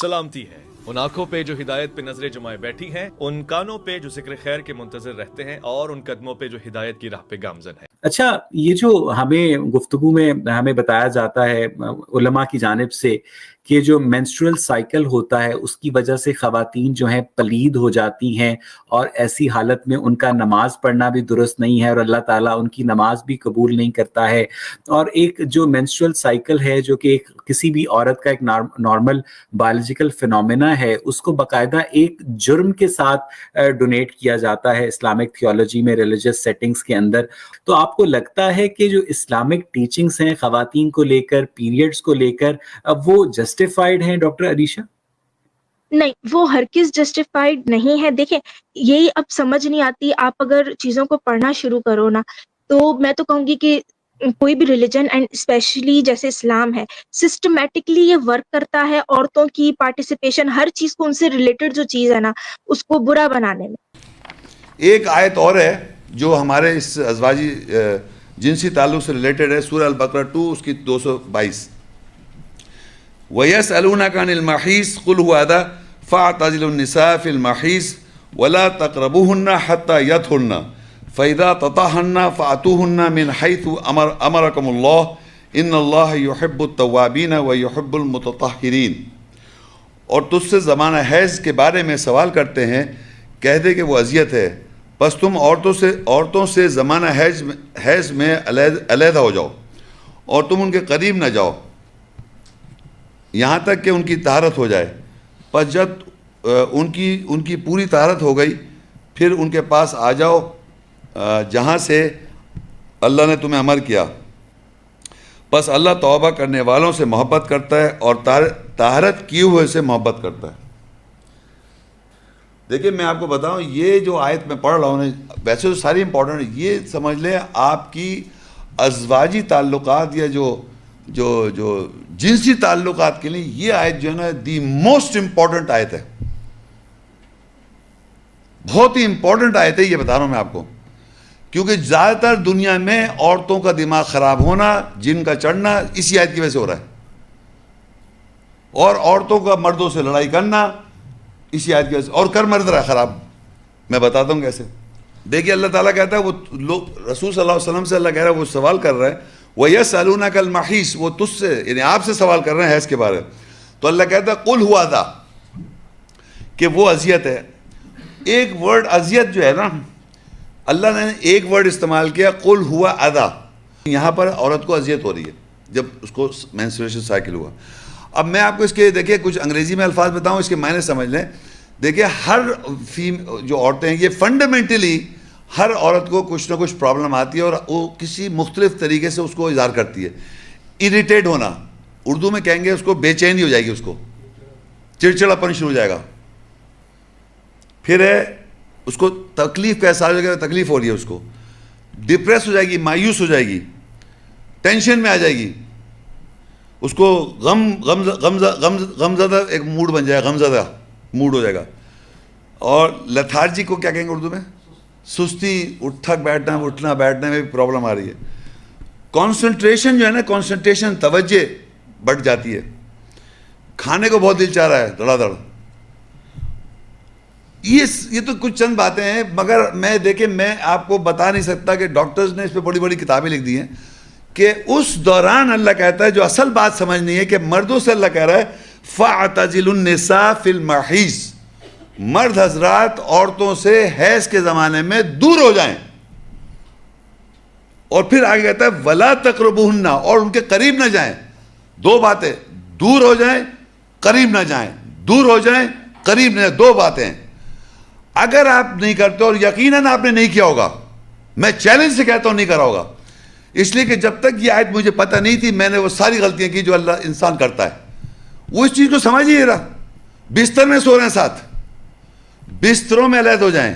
سلامتی ہے ان آنکھوں پہ جو ہدایت پہ نظریں جمائے بیٹھی ہیں، ان کانوں پہ جو ذکر خیر کے منتظر رہتے ہیں، اور ان قدموں پہ جو ہدایت کی راہ پہ گامزن ہے۔ اچھا، یہ جو ہمیں گفتگو میں ہمیں بتایا جاتا ہے علماء کی جانب سے کہ جو مینسٹرل سائیکل ہوتا ہے اس کی وجہ سے خواتین جو ہیں پلید ہو جاتی ہیں، اور ایسی حالت میں ان کا نماز پڑھنا بھی درست نہیں ہے اور اللہ تعالیٰ ان کی نماز بھی قبول نہیں کرتا ہے۔ اور ایک جو مینسٹرل سائیکل ہے جو کہ کسی بھی عورت کا ایک نارمل بایولوجیکل فینومینا ہے، اس کو باقاعدہ ایک جرم کے ساتھ ڈونیٹ کیا جاتا ہے اسلامک تھیولوجی میں، ریلیجس سیٹنگز کے اندر۔ تو آپ کو لگتا ہے کہ جو اسلامک ٹیچنگز ہیں خواتین کو لے کر، پیریڈز کو لے کر، اب وہ جسٹیفائڈ ہیں ڈاکٹر عریشہ؟ نہیں، وہ ہرگز جسٹیفائڈ نہیں ہے۔ دیکھیں، یہی اب سمجھ نہیں آتی، آپ اگر چیزوں کو پڑھنا شروع کرو نا، تو میں تو کہوں گی کہ کوئی بھی ریلیجن اینڈ اسپیشلی جیسے اسلام ہے، سسٹمیٹکلی یہ ورک کرتا ہے عورتوں کی پارٹیسپیشن، ہر چیز کو ان سے ریلیٹڈ جو چیز ہے نا اس کو برا بنانے میں۔ ایک آیت اور ہے جو ہمارے اس ازواجی جنسی تعلق سے ریلیٹڈ ہے، سورہ البقرہ 2 اس کی 222۔ وَيَسْأَلُونَكَ عَنِ الْمَحِيضِ قُلْ هُوَ أَذًى فَاعْتَزِلُوا النِّسَاءَ فِي الْمَحِيضِ وَلَا تَقْرَبُوهُنَّ حَتَّى يَطْهُرْنَ فَإِذَا تَطَهَّرْنَ فَأْتُوهُنَّ مِنْ حَيْثُ أَمَرَكُمُ اللَّهُ إِنَّ اللَّهَ يُحِبُّ التَّوَّابِينَ وَيُحِبُّ الْمُتَطَهِّرِينَ۔ اور تجھ سے زمانہ حیض کے بارے میں سوال کرتے ہیں، کہہ دے کہ وہ اذیت ہے، بس تم عورتوں سے زمانہ حیض میں علیحدہ ہو جاؤ اور تم ان کے قریب نہ جاؤ یہاں تک کہ ان کی طہارت ہو جائے۔ پس جب ان کی پوری طہارت ہو گئی پھر ان کے پاس آ جاؤ جہاں سے اللہ نے تمہیں امر کیا۔ پس اللہ توبہ کرنے والوں سے محبت کرتا ہے اور طہارت کیے ہوئے سے محبت کرتا ہے۔ دیکھیں، میں آپ کو بتاؤں، یہ جو آیت میں پڑھ رہا ہوں، ویسے تو ساری امپورٹنٹ ہے، یہ سمجھ لیں آپ کی ازواجی تعلقات یا جو جنسی تعلقات کے لیے یہ آیت جو ہے نا دی موسٹ امپورٹنٹ آیت ہے، بہت ہی امپورٹنٹ آیت ہے۔ یہ بتا رہا ہوں میں آپ کو، کیونکہ زیادہ تر دنیا میں عورتوں کا دماغ خراب ہونا، جن کا چڑھنا اسی آیت کی وجہ سے ہو رہا ہے، اور عورتوں کا مردوں سے لڑائی کرنا اسی آیت کی وجہ سے، اور کر مرد رہا خراب۔ میں بتاتا ہوں کیسے۔ دیکھیے، اللہ تعالیٰ کہتا ہے، وہ لوگ رسول صلی اللہ علیہ وسلم سے اللہ کہہ رہا ہے، وہ سوال کر رہا ہے، وَيَسْأَلُونَكَ الْمَحِيضِ، وہ تجھ سے یعنی آپ سے سوال کر رہے ہیں حیض کے بارے میں، تو اللہ کہتا ہے قُلْ هُوَ أَذًى، کہ وہ اذیت ہے۔ ایک ورڈ اذیت جو ہے نا، اللہ نے ایک ورڈ استعمال کیا، قُلْ هُوَ أَذًى، یہاں پر عورت کو اذیت ہو رہی ہے جب اس کو مینسٹریشن سائیکل ہوا۔ اب میں آپ کو اس کے دیکھیں کچھ انگریزی میں الفاظ بتاؤں، اس کے معنی سمجھ لیں۔ دیکھیں، ہر جو عورتیں ہیں، یہ فنڈامنٹلی ہر عورت کو کچھ نہ کچھ پرابلم آتی ہے، اور وہ کسی مختلف طریقے سے اس کو اظہار کرتی ہے۔ اریٹیٹ ہونا، اردو میں کہیں گے اس کو بے چینی ہو جائے گی، اس کو چڑچڑاپن شروع ہو جائے گا۔ پھر ہے اس کو تکلیف کا احساس ہو جائے گا، تکلیف ہو رہی ہے اس کو، ڈپریس ہو جائے گی، مایوس ہو جائے گی، ٹینشن میں آ جائے گی، اس کو غمزدہ ایک موڈ بن جائے گا، غمزدہ موڈ ہو جائے گا۔ اور لیتھارجی کو کیا کہیں گے اردو میں؟ سستی، اٹھنا بیٹھنے میں بھی پرابلم آ رہی ہے۔ کانسنٹریشن جو ہے نا، کانسنٹریشن، توجہ بڑھ جاتی ہے، کھانے کو بہت دل چاہ رہا ہے دھڑا دھڑ۔ یہ تو کچھ چند باتیں ہیں، مگر میں آپ کو بتا نہیں سکتا کہ ڈاکٹرز نے اس پہ بڑی بڑی کتابیں لکھ دی ہیں کہ اس دوران اللہ کہتا ہے، جو اصل بات سمجھنی ہے کہ مردوں سے اللہ کہہ رہا ہے فَاعْتَزِلُوا النِّسَاءَ فِي الْمَحِيضِ، مرد حضرات عورتوں سے حیض کے زمانے میں دور ہو جائیں۔ اور پھر آگے کہتا ہے وَلَا تَقْرَبُوهُنَّ، اور ان کے قریب نہ جائیں۔ دو باتیں، دور ہو جائیں، قریب نہ جائیں، دور ہو جائیں، قریب نہ جائیں، دو باتیں۔ اگر آپ نہیں کرتے، اور یقیناً آپ نے نہیں کیا ہوگا، میں چیلنج سے کہتا ہوں نہیں کرا ہوگا، اس لیے کہ جب تک یہ آیت مجھے پتہ نہیں تھی، میں نے وہ ساری غلطیاں کی جو اللہ انسان کرتا ہے۔ وہ اس چیز کو سمجھ ہی نہیں رہا۔ بستر میں سو رہے ہیں ساتھ، بستروں میں علیحدہ ہو جائیں،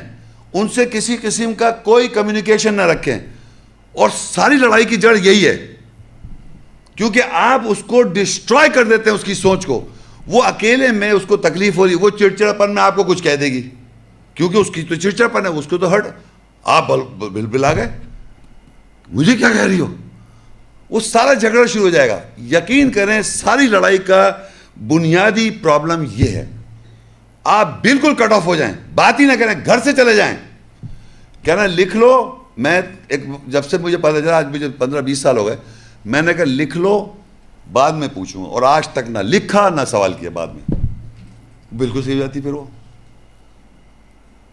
ان سے کسی قسم کا کوئی کمیونیکیشن نہ رکھیں، اور ساری لڑائی کی جڑ یہی ہے، کیونکہ آپ اس کو ڈسٹرائے کر دیتے ہیں، اس کی سوچ کو۔ وہ اکیلے میں اس کو تکلیف ہو رہی، وہ چڑچڑاپن میں آپ کو کچھ کہہ دے گی، کیونکہ اس کی تو چڑچڑاپن ہے، اس کو تو ہٹ، آپ بل آ گئے، مجھے کیا کہہ رہی ہو، وہ سارا جھگڑا شروع ہو جائے گا۔ یقین کریں، ساری لڑائی کا بنیادی پرابلم یہ ہے. آپ بالکل کٹ آف ہو جائیں, بات ہی نہ کریں, گھر سے چلے جائیں. کہنا لکھ لو, میں جب سے مجھے پتہ چلا, آج مجھے 15-20 سال ہو گئے, میں نے کہا لکھ لو بعد میں پوچھوں, اور آج تک نہ لکھا نہ سوال کیا بعد میں. بالکل صحیح جاتی. پھر وہ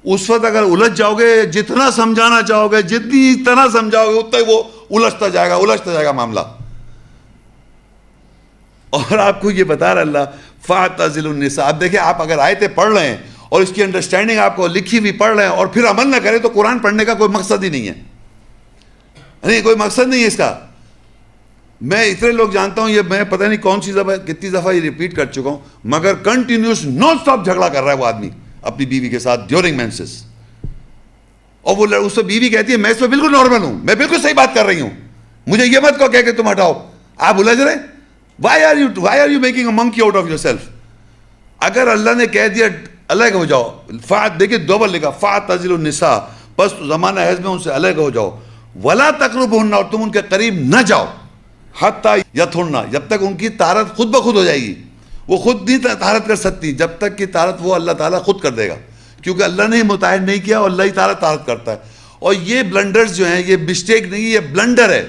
اس وقت اگر الجھ جاؤ گے, جتنا سمجھانا چاہو گے, جتنی طرح سمجھاؤ گے, اتنا ہی وہ الجھتا جائے گا معاملہ. اور آپ کو یہ بتا رہا اللہ فاعتزلوا النساء. آپ دیکھیں, آپ اگر آیتیں پڑھ رہے ہیں اور اس کی انڈرسٹینڈنگ آپ کو لکھی ہوئی پڑھ رہے ہیں اور پھر عمل نہ کریں, تو قرآن پڑھنے کا کوئی مقصد ہی نہیں ہے. نہیں, کوئی مقصد نہیں ہے اس کا. میں اتنے لوگ جانتا ہوں, یہ میں پتہ نہیں کون سی دفعہ, کتنی دفعہ یہ ریپیٹ کر چکا ہوں, مگر کنٹینیوس نان سٹاپ جھگڑا کر رہا ہے وہ آدمی اپنی بیوی کے ساتھ ڈیورنگ مینسز. اور وہ اس سے بیوی کہتی ہے میں اس میں بالکل نارمل ہوں, میں بالکل صحیح بات کر رہی ہوں, مجھے یہ مت کو کہہ کہ تم ہٹاؤ. آپ الجھ رہے, why are you making a monkey out of yourself. اگر اللہ نے کہہ دیا الگ ہو جاؤ, دیکھیں ڈبل لکھا فاعتزلوا النساء, بس زمانہ حیض میں ان سے الگ ہو جاؤ. ولا تقربوهن, اور تم ان کے قریب نہ جاؤ, حتی یطہرن, جب تک ان کی طہارت خود بخود ہو جائے گی. وہ خود نہیں طہارت کر سکتی, جب تک کہ طہارت وہ اللہ تعالیٰ خود کر دے گا, کیونکہ اللہ نے متعہد نہیں کیا, اور اللہ ہی تعالیٰ طہارت کرتا ہے. اور یہ بلنڈرز جو ہیں, یہ مسٹیک نہیں, یہ بلنڈر ہے.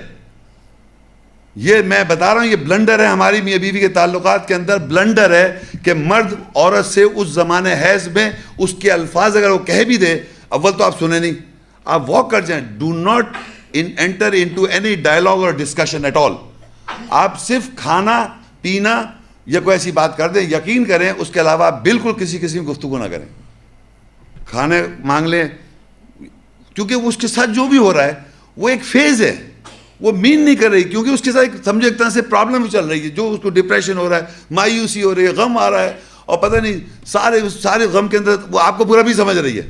یہ میں بتا رہا ہوں, یہ بلنڈر ہے ہماری میاں بیوی کے تعلقات کے اندر. بلنڈر ہے کہ مرد عورت سے اس زمانے حیض میں اس کے الفاظ اگر وہ کہہ بھی دے, اول تو آپ سنیں نہیں, آپ واک کر جائیں. Do not enter into any dialogue اور ڈسکشن ایٹ آل. آپ صرف کھانا پینا یا کوئی ایسی بات کر دیں, یقین کریں اس کے علاوہ آپ بالکل کسی قسم کی گفتگو نہ کریں. کھانے مانگ لیں, کیونکہ اس کے ساتھ جو بھی ہو رہا ہے وہ ایک فیز ہے, وہ مین نہیں کر رہی, کیونکہ اس کے ساتھ سمجھو ایک طرح سے پرابلم چل رہی ہے, جو اس کو ڈپریشن ہو رہا ہے, مایوسی ہو رہی ہے, غم آ رہا ہے, اور پتہ نہیں سارے غم کے اندر وہ آپ کو پورا بھی سمجھ رہی ہے.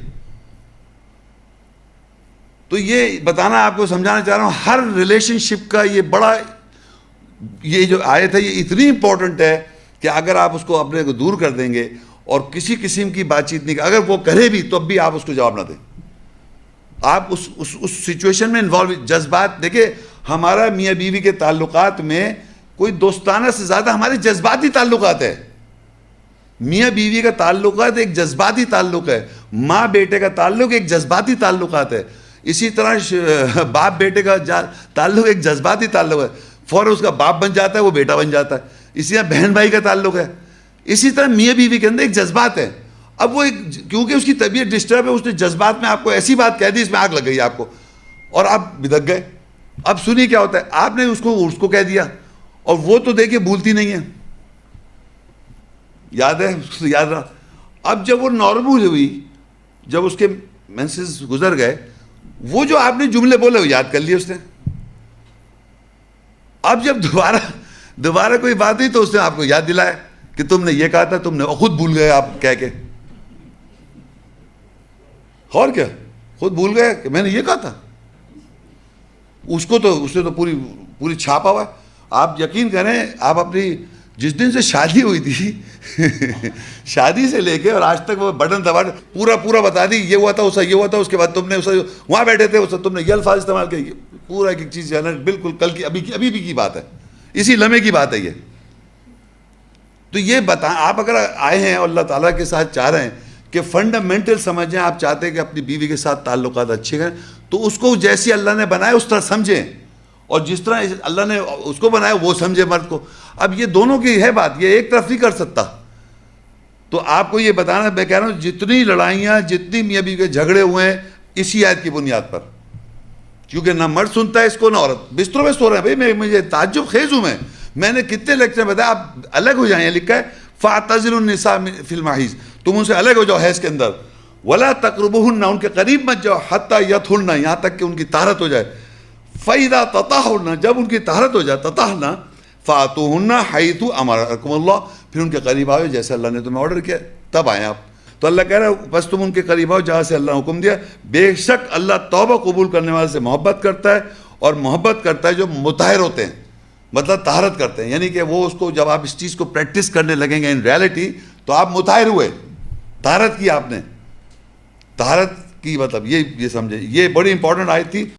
تو یہ بتانا, آپ کو سمجھانا چاہ رہا ہوں, ہر ریلیشن شپ کا یہ بڑا, یہ جو آیت ہے یہ اتنی امپورٹنٹ ہے کہ اگر آپ اس کو اپنے کو دور کر دیں گے اور کسی قسم کی بات چیت نہیں, اگر وہ کرے بھی تو اب بھی آپ اس کو جواب نہ دیں. آپ اس سچویشن میں انوالو. جذبات دیکھیں, ہمارا میاں بیوی کے تعلقات میں کوئی دوستانہ سے زیادہ ہمارے جذباتی تعلقات ہے. میاں بیوی کا تعلقات ایک جذباتی تعلق ہے, ماں بیٹے کا تعلق ایک جذباتی تعلقات ہے. اسی طرح باپ بیٹے کا تعلق ایک جذباتی تعلق ہے, فوراً اس کا باپ بن جاتا ہے, وہ بیٹا بن جاتا ہے. اسی طرح بہن بھائی کا تعلق ہے. اسی طرح میاں بیوی کے اندر ایک جذبات ہے. اب وہ کیونکہ اس کی طبیعت ڈسٹرب ہے, اس نے جذبات میں آپ کو ایسی بات کہہ دی, اس میں آگ لگ گئی آپ کو, اور آپ بدک گئے. اب سنیے کیا ہوتا ہے, آپ نے اس کو کہہ دیا, اور وہ تو دیکھیں بھولتی نہیں ہے, یاد ہے, یاد رہا. اب جب وہ نارمل ہوئی, جب اس کے مینسز گزر گئے, وہ جو آپ نے جملے بولے وہ یاد کر لیے اس نے. اب جب دوبارہ کوئی بات ہوئی تو اس نے آپ کو یاد دلایا کہ تم نے یہ کہا تھا, تم نے, خود بھول گئے آپ کہہ کے. اور کیا, خود بھول گئے کہ میں نے یہ کہا تھا. اس نے تو پوری چھاپا ہوا ہے. آپ یقین کریں, آپ اپنی جس دن سے شادی ہوئی تھی شادی سے لے کے اور آج تک وہ بٹن دبا پورا بتا دی, یہ ہوا تھا, اسا یہ ہوا تھا, اس کے بعد تم نے وہاں بیٹھے تھے, تم نے یہ الفاظ استعمال کیے, پورا ایک چیز جو ہے نا بالکل کل کی ابھی بھی کی بات ہے, اسی لمحے کی بات ہے یہ. تو یہ آپ اگر آئے ہیں اور اللہ تعالیٰ کے ساتھ چاہ رہے ہیں کہ فنڈامنٹل سمجھیں, آپ چاہتے ہیں کہ اپنی بیوی کے ساتھ تعلقات اچھے کریں, تو اس کو جیسی اللہ نے بنایا اس طرح سمجھیں, اور جس طرح اللہ نے اس کو بنایا وہ سمجھے مرد کو. اب یہ دونوں کی ہے بات, یہ ایک طرف نہیں کر سکتا. تو آپ کو یہ بتانا, میں کہہ رہا ہوں جتنی لڑائیاں, جتنی میاں بیوی کے جھگڑے ہوئے ہیں اسی آیت کی بنیاد پر, کیونکہ نہ مرد سنتا ہے اس کو نہ عورت. بستروں میں سو رہے ہیں بھائی, مجھے تعجب خیز ہوں میں نے کتنے لیکچر بتایا, آپ الگ ہو جائیں, لکھا ہے فاعتزلوا النساء فی المحیض, تم ان سے الگ ہو جاؤ حیض کے اندر. ولا تقربوهن, ان کے قریب مت جاؤ, حتی یطہرن, یہاں تک کہ ان کی طہارت ہو جائے. فَإِذَا تَطَهَّرْنَ, جب ان کی طہارت ہو جائے, تطہرن فَأْتُوهُنَّ حَيْثُ أَمَرَكُمُ اللَّهُ, پھر ان کے قریب آؤ جیسے اللہ نے تمہیں آرڈر کیا, تب آئیں آپ. تو اللہ کہہ رہا ہے بس تم ان کے قریب آؤ جہاں سے اللہ نے حکم دیا. بے شک اللہ توبہ قبول کرنے والے سے محبت کرتا ہے, اور محبت کرتا ہے جو مطہر ہوتے ہیں, مطلب طہارت کرتے ہیں. یعنی کہ وہ اس کو جب آپ اس چیز کو پریکٹس کرنے لگیں گے ان ریالٹی, تو آپ مطہر ہوئے, طہارت کی آپ نے, طہارت کی, مطلب یہ سمجھے. یہ بڑی امپورٹنٹ آیت تھی.